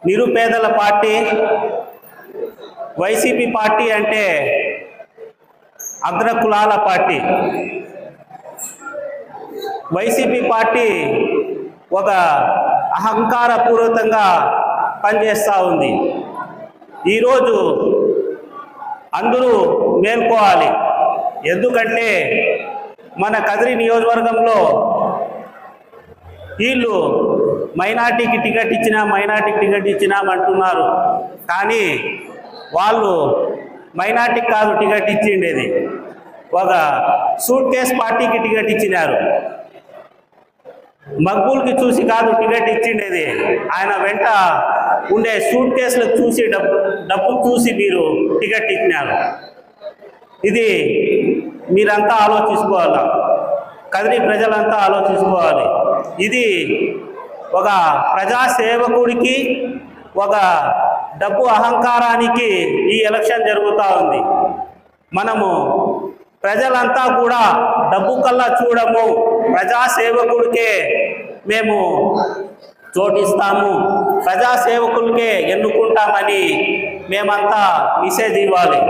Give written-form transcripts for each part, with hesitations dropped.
నిరుపేదల party. YCP party అంటే అగ్రకులాల party. YCP party ఒక అహంకారపూరితంగా పనిచేస్తూ ఉంది. ఈరోజు అందరూ మేల్కోవాలి. ఎందుకంటే మన కదిరి నియోజకవర్గంలో వీళ్ళు మైనార్టీకి టికెట్ ఇచ్చినామంటున్నారు. కానీ వాళ్ళు మైనార్టీకి కాదు టికెట్ ఇచ్చిండేది, ఒక సూట్ కేస్ పార్టీకి టికెట్ ఇచ్చినారు. మక్బూల్కి చూసి కాదు టికెట్ ఇచ్చిండేది, ఆయన వెంట ఉండే సూట్ కేసులకు చూసి డబ్బు చూసి మీరు టికెట్ ఇచ్చినారు. ఇది మీరంతా ఆలోచించుకోవాలి, కదిరి ప్రజలంతా ఆలోచించుకోవాలి. ఇది ఒక ప్రజాసేవకుడికి, ఒక డబ్బు అహంకారానికి ఈ ఎలక్షన్ జరుగుతూ ఉంది. మనము ప్రజలంతా కూడా డబ్బు కల్లా చూడము, ప్రజాసేవకుడికే మేము చోటిస్తాము, ప్రజాసేవకులకే ఎన్నుకుంటామని మేమంతా మెసేజ్ ఇవ్వాలి.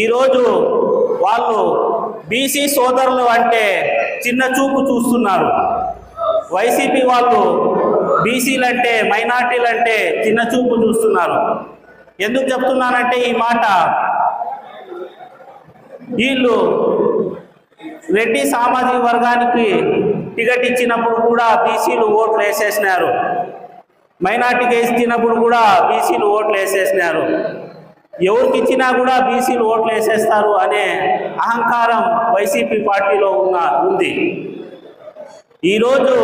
ఈరోజు వాళ్ళు బీసీ సోదరులు అంటే చిన్న చూపు చూస్తున్నారు. వైసీపీ వాళ్ళు బీసీలంటే, మైనార్టీలంటే చిన్న చూపు చూస్తున్నారు. ఎందుకు చెప్తున్నానంటే ఈ మాట, వీళ్ళు రెడ్డి సామాజిక వర్గానికి టికెట్ ఇచ్చినప్పుడు కూడా బీసీలు ఓట్లు వేసేసినారు, మైనార్టీకి ఇచ్చినప్పుడు కూడా బీసీలు ఓట్లు వేసేసినారు. ఎవరికి ఇచ్చినా కూడా బీసీలు ఓట్లు వేసేస్తారు అనే అహంకారం వైసీపీ పార్టీలో ఉంది. ఈరోజు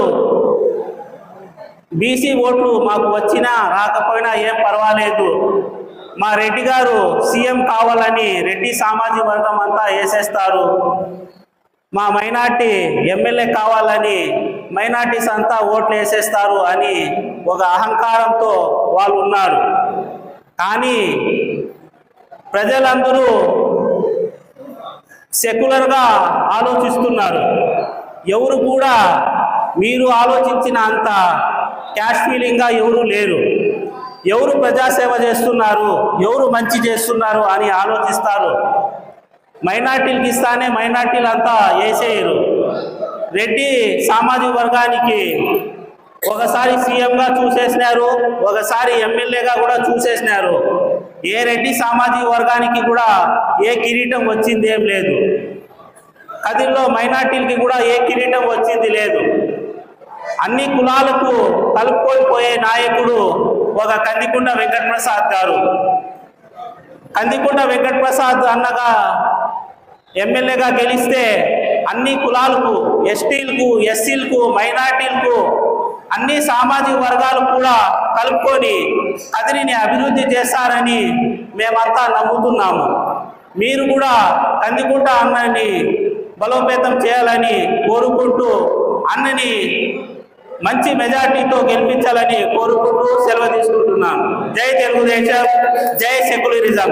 బీసీ ఓట్లు మాకు వచ్చినా రాకపోయినా ఏం పర్వాలేదు, మా రెడ్డి గారు సీఎం కావాలని రెడ్డి సామాజిక వర్గం అంతా వేసేస్తారు, మా మైనార్టీ ఎమ్మెల్యే కావాలని మైనార్టీస్ అంతా ఓట్లు వేసేస్తారు అని ఒక అహంకారంతో వాళ్ళు ఉన్నారు. కానీ ప్రజలందరూ సెక్యులర్గా ఆలోచిస్తున్నారు. ఎవరు కూడా మీరు ఆలోచించిన అంత క్యాష్ ఫీలింగ్గా ఎవరు లేరు. ఎవరు ప్రజాసేవ చేస్తున్నారు, ఎవరు మంచి చేస్తున్నారు అని ఆలోచిస్తారు. మైనార్టీలకు ఇస్తానే మైనార్టీలు అంతా వేసేయరు. రెడ్డి సామాజిక వర్గానికి ఒకసారి సీఎంగా చూసేసినారు, ఒకసారి ఎమ్మెల్యేగా కూడా చూసేసినారు. ఏ రెడ్డి సామాజిక వర్గానికి కూడా ఏ కిరీటం వచ్చింది ఏం లేదు. కదిరిలో మైనార్టీలకి కూడా ఏ కిరీటం వచ్చింది లేదు. అన్ని కులాలకు కలుపుకొని పోయే నాయకుడు ఒక కందికొండ వెంకటప్రసాద్ గారు. కందికొండ వెంకటప్రసాద్ అన్నగా ఎమ్మెల్యేగా గెలిస్తే అన్ని కులాలకు, ఎస్టీలకు, ఎస్సీలకు, మైనార్టీలకు, అన్ని సామాజిక వర్గాలు కూడా కలుపుకొని కదిరిని అభివృద్ధి చేస్తారని మేమంతా నమ్ముతున్నాము. మీరు కూడా కందికొండ అన్నని బలోపేతం చేయాలని కోరుకుంటూ, అన్నని మంచి మెజార్టీతో గెలిపించాలని కోరుకుంటూ సెలవు తీసుకుంటున్నాను. జై తెలుగుదేశం, జై సెక్యులరిజం.